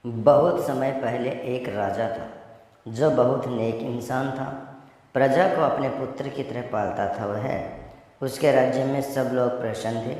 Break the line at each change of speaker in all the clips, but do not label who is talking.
बहुत समय पहले एक राजा था जो बहुत नेक इंसान था। प्रजा को अपने पुत्र की तरह पालता था। उसके राज्य में सब लोग प्रसन्न थे।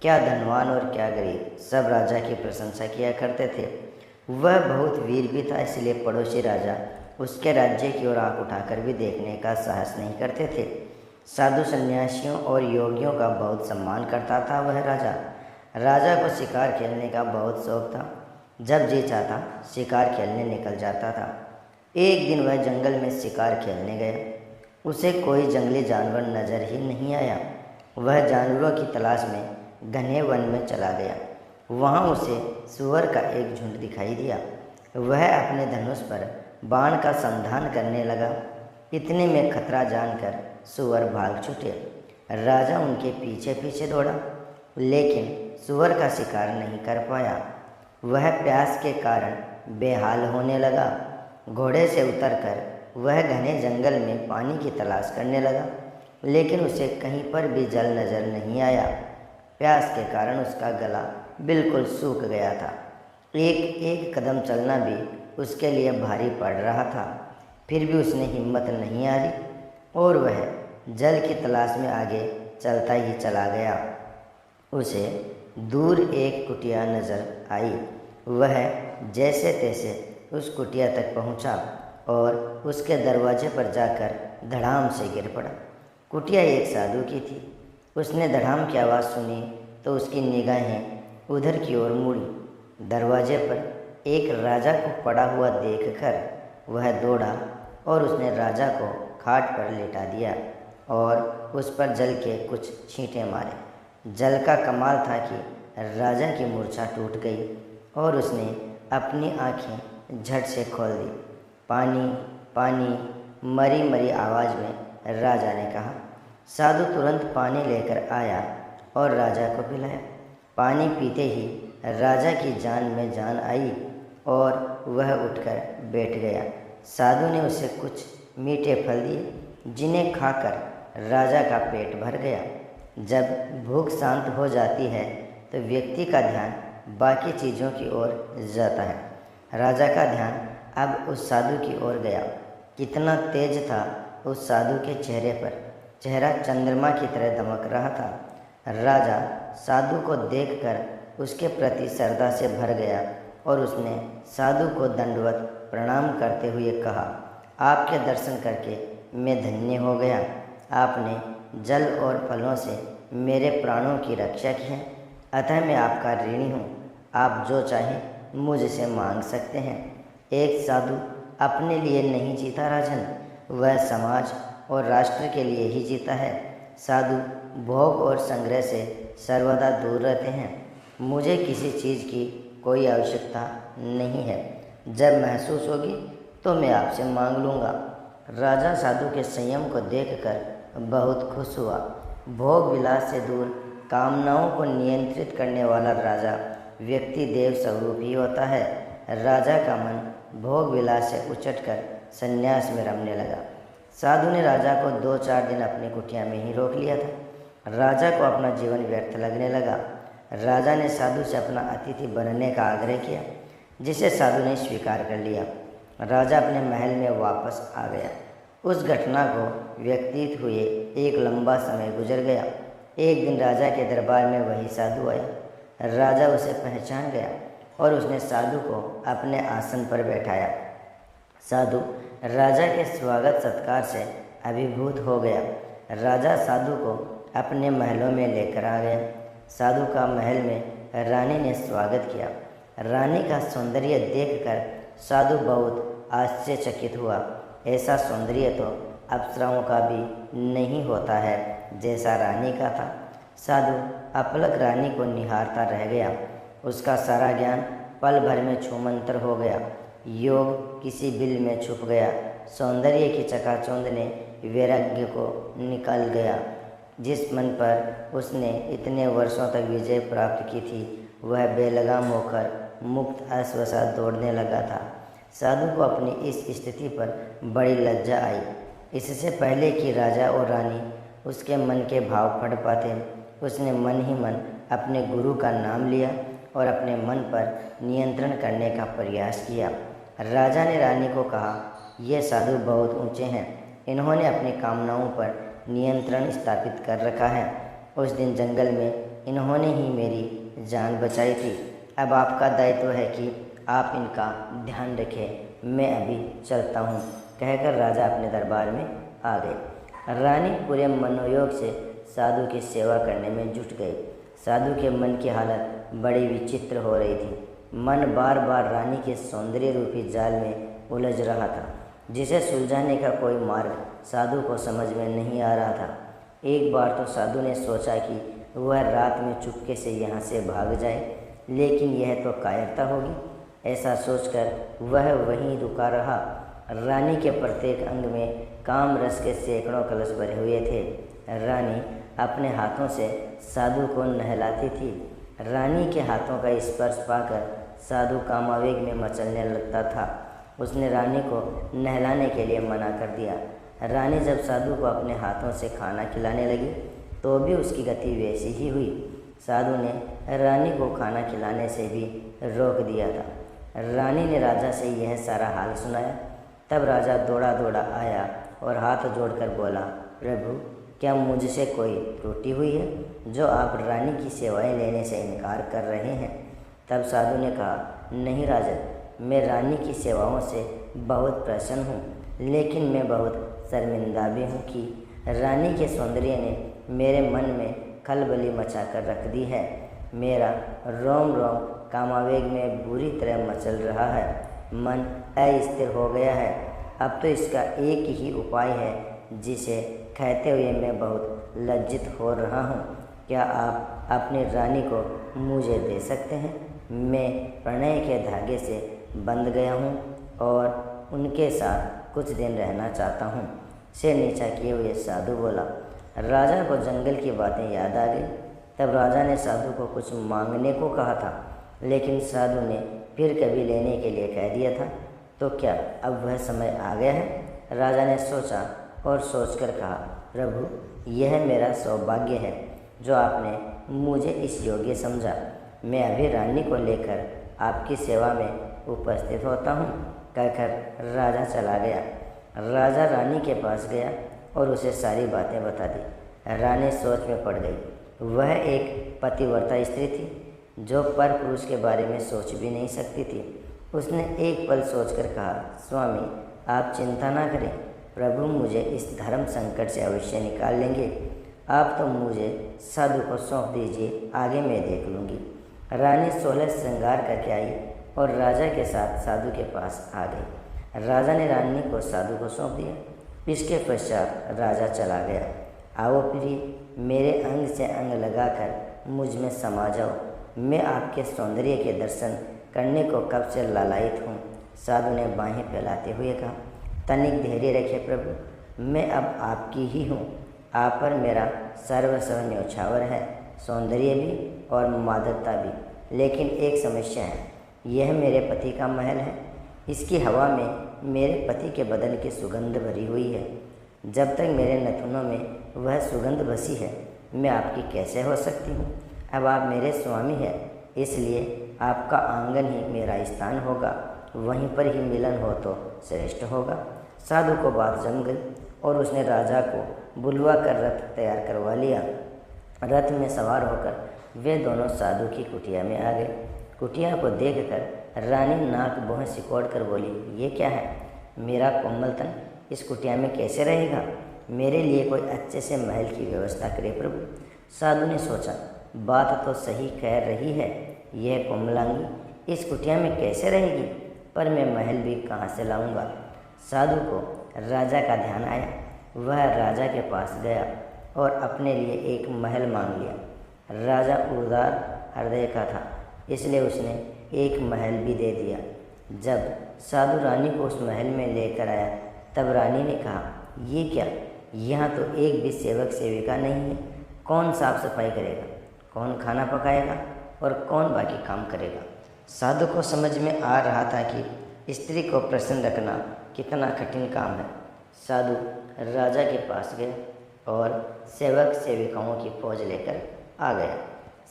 क्या धनवान और क्या गरीब, सब राजा की प्रशंसा किया करते थे। वह बहुत वीर भी था, इसलिए पड़ोसी राजा उसके राज्य की ओर आंख उठाकर भी देखने का साहस नहीं करते थे। साधु सन्यासियों और योगियों का बहुत सम्मान करता था वह राजा। राजा को शिकार खेलने का बहुत शौक था। जब जी चाहता शिकार खेलने निकल जाता था। एक दिन वह जंगल में शिकार खेलने गया। उसे कोई जंगली जानवर नजर ही नहीं आया। वह जानवरों की तलाश में घने वन में चला गया। वहाँ उसे सूअर का एक झुंड दिखाई दिया। वह अपने धनुष पर बाण का संधान करने लगा। इतने में खतरा जानकर सूअर भाग छूटे। राजा उनके पीछे पीछे दौड़ा, लेकिन सूअर का शिकार नहीं कर पाया। वह प्यास के कारण बेहाल होने लगा। घोड़े से उतरकर वह घने जंगल में पानी की तलाश करने लगा, लेकिन उसे कहीं पर भी जल नजर नहीं आया। प्यास के कारण उसका गला बिल्कुल सूख गया था। एक एक कदम चलना भी उसके लिए भारी पड़ रहा था। फिर भी उसने हिम्मत नहीं हारी और वह जल की तलाश में आगे चलता ही चला गया। उसे दूर एक कुटिया नजर आई। वह जैसे तैसे उस कुटिया तक पहुंचा और उसके दरवाजे पर जाकर धड़ाम से गिर पड़ा। कुटिया एक साधु की थी। उसने धड़ाम की आवाज़ सुनी तो उसकी निगाहें उधर की ओर मुड़ी। दरवाजे पर एक राजा को पड़ा हुआ देखकर वह दौड़ा और उसने राजा को खाट पर लेटा दिया और उस पर जल के कुछ छींटे मारे। जल का कमाल था कि राजा की मूर्छा टूट गई और उसने अपनी आंखें झट से खोल दी। पानी पानी, मरी मरी आवाज़ में राजा ने कहा। साधु तुरंत पानी लेकर आया और राजा को पिलाया। पानी पीते ही राजा की जान में जान आई और वह उठकर बैठ गया। साधु ने उसे कुछ मीठे फल दिए, जिन्हें खाकर राजा का पेट भर गया। जब भूख शांत हो जाती है तो व्यक्ति का ध्यान बाकी चीज़ों की ओर जाता है। राजा का ध्यान अब उस साधु की ओर गया। कितना तेज था उस साधु के चेहरे पर। चेहरा चंद्रमा की तरह दमक रहा था। राजा साधु को देखकर उसके प्रति श्रद्धा से भर गया और उसने साधु को दंडवत प्रणाम करते हुए कहा, आपके दर्शन करके मैं धन्य हो गया। आपने जल और फलों से मेरे प्राणों की रक्षा की है, अतः मैं आपका ऋणी हूँ। आप जो चाहें मुझसे मांग सकते हैं। एक साधु अपने लिए नहीं जीता राजन, वह समाज और राष्ट्र के लिए ही जीता है। साधु भोग और संग्रह से सर्वदा दूर रहते हैं। मुझे किसी चीज़ की कोई आवश्यकता नहीं है। जब महसूस होगी तो मैं आपसे मांग लूँगा। राजा साधु के संयम को देखकर बहुत खुश हुआ। भोग विलास से दूर कामनाओं को नियंत्रित करने वाला राजा व्यक्ति देव स्वरूप ही होता है। राजा का मन भोग विलास से उचटकर संन्यास में रमने लगा। साधु ने राजा को 2-4 दिन अपनी कुटिया में ही रोक लिया था। राजा को अपना जीवन व्यर्थ लगने लगा। राजा ने साधु से अपना अतिथि बनने का आग्रह किया, जिसे साधु ने स्वीकार कर लिया। राजा अपने महल में वापस आ गया। उस घटना को व्यतीत हुए एक लंबा समय गुजर गया। एक दिन राजा के दरबार में वही साधु आया। राजा उसे पहचान गया और उसने साधु को अपने आसन पर बैठाया। साधु राजा के स्वागत सत्कार से अभिभूत हो गया। राजा साधु को अपने महलों में लेकर आ गया। साधु का महल में रानी ने स्वागत किया। रानी का सौंदर्य देखकर साधु बहुत आश्चर्यचकित हुआ। ऐसा सौंदर्य तो अप्सराओं का भी नहीं होता है जैसा रानी का था। साधु अपलक रानी को निहारता रह गया। उसका सारा ज्ञान पल भर में छूमंतर हो गया। योग किसी बिल में छुप गया। सौंदर्य की चकाचौंध ने वैराग्य को निकाल गया। जिस मन पर उसने इतने वर्षों तक विजय प्राप्त की थी, वह बेलगाम होकर मुक्त अश्वसात दौड़ने लगा था। साधु को अपनी इस स्थिति पर बड़ी लज्जा आई। इससे पहले कि राजा और रानी उसके मन के भाव पढ़ पाते, उसने मन ही मन अपने गुरु का नाम लिया और अपने मन पर नियंत्रण करने का प्रयास किया। राजा ने रानी को कहा, ये साधु बहुत ऊंचे हैं, इन्होंने अपनी कामनाओं पर नियंत्रण स्थापित कर रखा है। उस दिन जंगल में इन्होंने ही मेरी जान बचाई थी। अब आपका दायित्व है कि आप इनका ध्यान रखें। मैं अभी चलता हूँ, कहकर राजा अपने दरबार में आ गए। रानी पूरे मनोयोग से साधु की सेवा करने में जुट गई। साधु के मन की हालत बड़ी विचित्र हो रही थी। मन बार बार रानी के सौंदर्य रूपी जाल में उलझ रहा था, जिसे सुलझाने का कोई मार्ग साधु को समझ में नहीं आ रहा था। एक बार तो साधु ने सोचा कि वह रात में चुपके से यहाँ से भाग जाए, लेकिन यह तो कायरता होगी। ऐसा सोचकर वह वहीं रुका रहा। रानी के प्रत्येक अंग में काम रस के सैकड़ों कलश भरे हुए थे। रानी अपने हाथों से साधु को नहलाती थी। रानी के हाथों का स्पर्श पाकर साधु कामावेग में मचलने लगता था। उसने रानी को नहलाने के लिए मना कर दिया। रानी जब साधु को अपने हाथों से खाना खिलाने लगी तो भी उसकी गति वैसी ही हुई। साधु ने रानी को खाना खिलाने से भी रोक दिया था। रानी ने राजा से यह सारा हाल सुनाया। तब राजा दौड़ा दौड़ा आया और हाथ जोड़कर बोला, प्रभु, क्या मुझसे कोई त्रुटि हुई है जो आप रानी की सेवाएं लेने से इनकार कर रहे हैं? तब साधु ने कहा, नहीं राजन, मैं रानी की सेवाओं से बहुत प्रसन्न हूँ, लेकिन मैं बहुत शर्मिंदा भी हूँ कि रानी के सौंदर्य ने मेरे मन में खलबली मचा कर रख दी है। मेरा रोम रोम कामावेग में बुरी तरह मचल रहा है। मन अस्थिर हो गया है। अब तो इसका एक ही उपाय है, जिसे कहते हुए मैं बहुत लज्जित हो रहा हूँ। क्या आप अपनी रानी को मुझे दे सकते हैं? मैं प्रणय के धागे से बंध गया हूँ और उनके साथ कुछ दिन रहना चाहता हूँ। सिर नीचा किए हुए साधु बोला। राजा को जंगल की बातें याद आ गई। तब राजा ने साधु को कुछ मांगने को कहा था, लेकिन साधु ने फिर कभी लेने के लिए कह दिया था। तो क्या अब वह समय आ गया है? राजा ने सोचा और सोचकर कहा, प्रभु, यह मेरा सौभाग्य है जो आपने मुझे इस योग्य समझा। मैं अभी रानी को लेकर आपकी सेवा में उपस्थित होता हूँ, कहकर राजा चला गया। राजा रानी के पास गया और उसे सारी बातें बता दी। रानी सोच में पड़ गई। वह एक पतिव्रता स्त्री थी जो पर पुरुष के बारे में सोच भी नहीं सकती थी। उसने एक पल सोचकर कहा, स्वामी, आप चिंता ना करें, प्रभु मुझे इस धर्म संकट से अवश्य निकाल लेंगे। आप तो मुझे साधु को सौंप दीजिए, आगे मैं देख लूँगी। रानी 16 श्रृंगार करके आई और राजा के साथ साधु के पास आ गई। राजा ने रानी को साधु को सौंप दिया। इसके पश्चात राजा चला गया। आओ प्रिय, मेरे अंग से अंग लगाकर मुझ में समा जाओ। मैं आपके सौंदर्य के दर्शन करने को कब से लालायित हूँ। साधु ने बाहें फैलाते हुए कहा, तनिक धैर्य रखे प्रभु, मैं अब आपकी ही हूँ। आप पर मेरा सर्वस्व न्यौछावर है, सौंदर्य भी और मादकता भी। लेकिन एक समस्या है, यह मेरे पति का महल है। इसकी हवा में मेरे पति के बदन की सुगंध भरी हुई है। जब तक मेरे नथुनों में वह सुगंध बसी है, मैं आपकी कैसे हो सकती हूँ? अब आप मेरे स्वामी हैं, इसलिए आपका आंगन ही मेरा स्थान होगा। वहीं पर ही मिलन हो तो श्रेष्ठ होगा। साधु को बात जम गई और उसने राजा को बुलवा कर रथ तैयार करवा लिया। रथ में सवार होकर वे दोनों साधु की कुटिया में आ गए। कुटिया को देखकर रानी नाक भौं सिकोड़ कर बोली, ये क्या है? मेरा कोमल तन इस कुटिया में कैसे रहेगा? मेरे लिए कोई अच्छे से महल की व्यवस्था करे प्रभु। साधु ने सोचा, बात तो सही कह रही है, यह कोमलांगी इस कुटिया में कैसे रहेगी? पर मैं महल भी कहाँ से लाऊंगा? साधु को राजा का ध्यान आया। वह राजा के पास गया और अपने लिए एक महल मांग लिया। राजा उदार हृदय का था, इसलिए उसने एक महल भी दे दिया। जब साधु रानी को उस महल में लेकर आया, तब रानी ने कहा, ये क्या? यहाँ तो एक भी सेवक सेविका नहीं है। कौन साफ सफाई करेगा, कौन खाना पकाएगा और कौन बाकी काम करेगा? साधु को समझ में आ रहा था कि स्त्री को प्रसन्न रखना कितना कठिन काम है। साधु राजा के पास गया और सेवक सेविकाओं की फौज लेकर आ गया।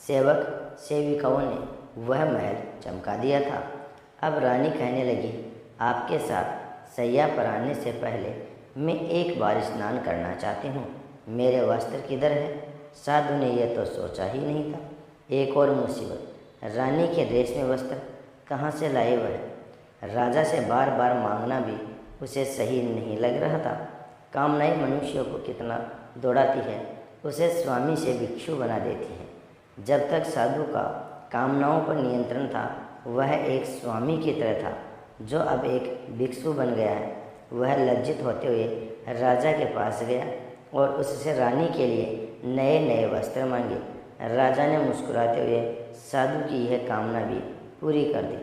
सेवक सेविकाओं ने वह महल चमका दिया था। अब रानी कहने लगी, आपके साथ सैया पर आने से पहले मैं एक बार स्नान करना चाहती हूँ। मेरे वस्त्र किधर है? साधु ने यह तो सोचा ही नहीं था। एक और मुसीबत, रानी के रेशमी वस्त्र कहाँ से लाए वह? राजा से बार बार मांगना भी उसे सही नहीं लग रहा था। कामनाएं मनुष्यों को कितना दौड़ाती है, उसे स्वामी से भिक्षु बना देती है। जब तक साधु का कामनाओं पर नियंत्रण था, वह एक स्वामी की तरह था। जो अब एक भिक्षु बन गया है, वह लज्जित होते हुए राजा के पास गया और उससे रानी के लिए नए नए वस्त्र मांगे। राजा ने मुस्कुराते हुए साधु की यह कामना भी पूरी कर दी।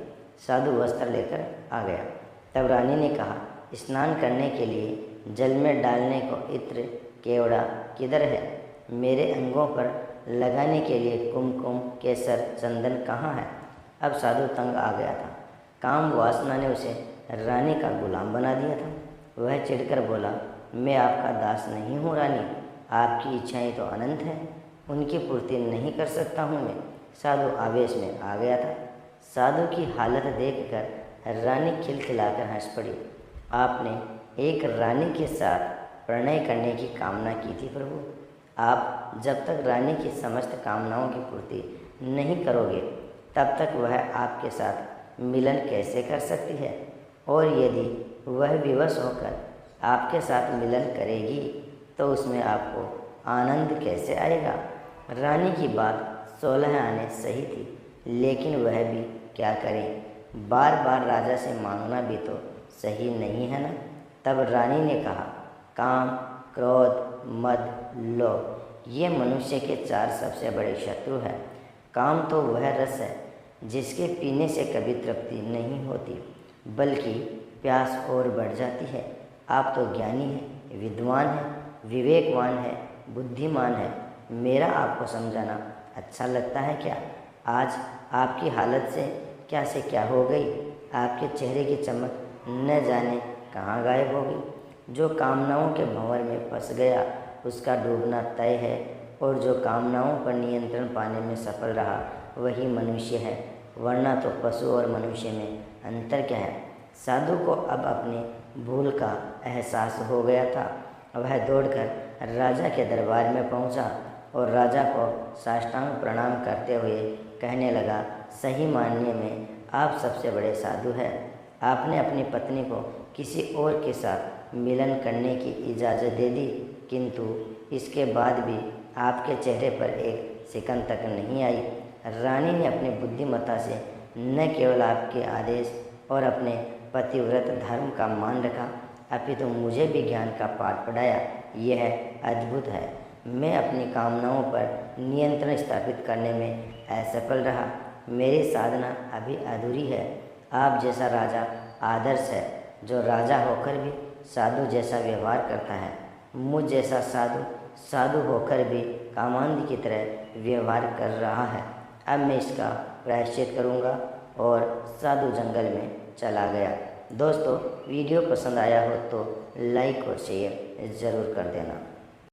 साधु वस्त्र लेकर आ गया। तब रानी ने कहा, स्नान करने के लिए जल में डालने को इत्र केवड़ा किधर है? मेरे अंगों पर लगाने के लिए कुमकुम केसर चंदन कहाँ है? अब साधु तंग आ गया था। काम वासना ने उसे रानी का गुलाम बना दिया था। वह चिढ़कर बोला, मैं आपका दास नहीं हूँ रानी, आपकी इच्छाएं तो अनंत हैं, उनकी पूर्ति नहीं कर सकता हूँ मैं। साधु आवेश में आ गया था। साधु की हालत देखकर रानी खिलखिलाकर हंस पड़ी। आपने एक रानी के साथ प्रणय करने की कामना की थी प्रभु। आप जब तक रानी की समस्त कामनाओं की पूर्ति नहीं करोगे, तब तक वह आपके साथ मिलन कैसे कर सकती है? और यदि वह विवश होकर आपके साथ मिलन करेगी, तो उसमें आपको आनंद कैसे आएगा? रानी की बात 16 आने सही थी, लेकिन वह भी क्या करे? बार बार राजा से मांगना भी तो सही नहीं है ना। तब रानी ने कहा, काम, क्रोध, मद, लोभ, ये मनुष्य के 4 सबसे बड़े शत्रु हैं। काम तो वह रस है जिसके पीने से कभी तृप्ति नहीं होती, बल्कि प्यास और बढ़ जाती है। आप तो ज्ञानी हैं, विद्वान हैं, विवेकवान हैं, बुद्धिमान हैं। मेरा आपको समझाना अच्छा लगता है क्या? आज आपकी हालत से क्या हो गई? आपके चेहरे की चमक न जाने कहाँ गायब हो गई। जो कामनाओं के भंवर में फंस गया, उसका डूबना तय है, और जो कामनाओं पर नियंत्रण पाने में सफल रहा, वही मनुष्य है, वरना तो पशु और मनुष्य में अंतर क्या है? साधु को अब अपनी भूल का एहसास हो गया था। वह दौड़कर राजा के दरबार में पहुंचा और राजा को साष्टांग प्रणाम करते हुए कहने लगा, सही मानने में आप सबसे बड़े साधु हैं। आपने अपनी पत्नी को किसी और के साथ मिलन करने की इजाज़त दे दी, किंतु इसके बाद भी आपके चेहरे पर एक सिकन तक नहीं आई। रानी ने अपनी बुद्धिमत्ता से न केवल आपके आदेश और अपने पतिव्रत धर्म का मान रखा, अपितु मुझे भी ज्ञान का पाठ पढ़ाया। यह अद्भुत है। मैं अपनी कामनाओं पर नियंत्रण स्थापित करने में असफल रहा। मेरी साधना अभी अधूरी है। आप जैसा राजा आदर्श है, जो राजा होकर भी साधु जैसा व्यवहार करता है। मुझ जैसा साधु होकर भी कामांधी की तरह व्यवहार कर रहा है। अब मैं इसका प्रायश्चित करूँगा। और साधु जंगल में चला गया। दोस्तों, वीडियो पसंद आया हो तो लाइक और शेयर ज़रूर कर देना।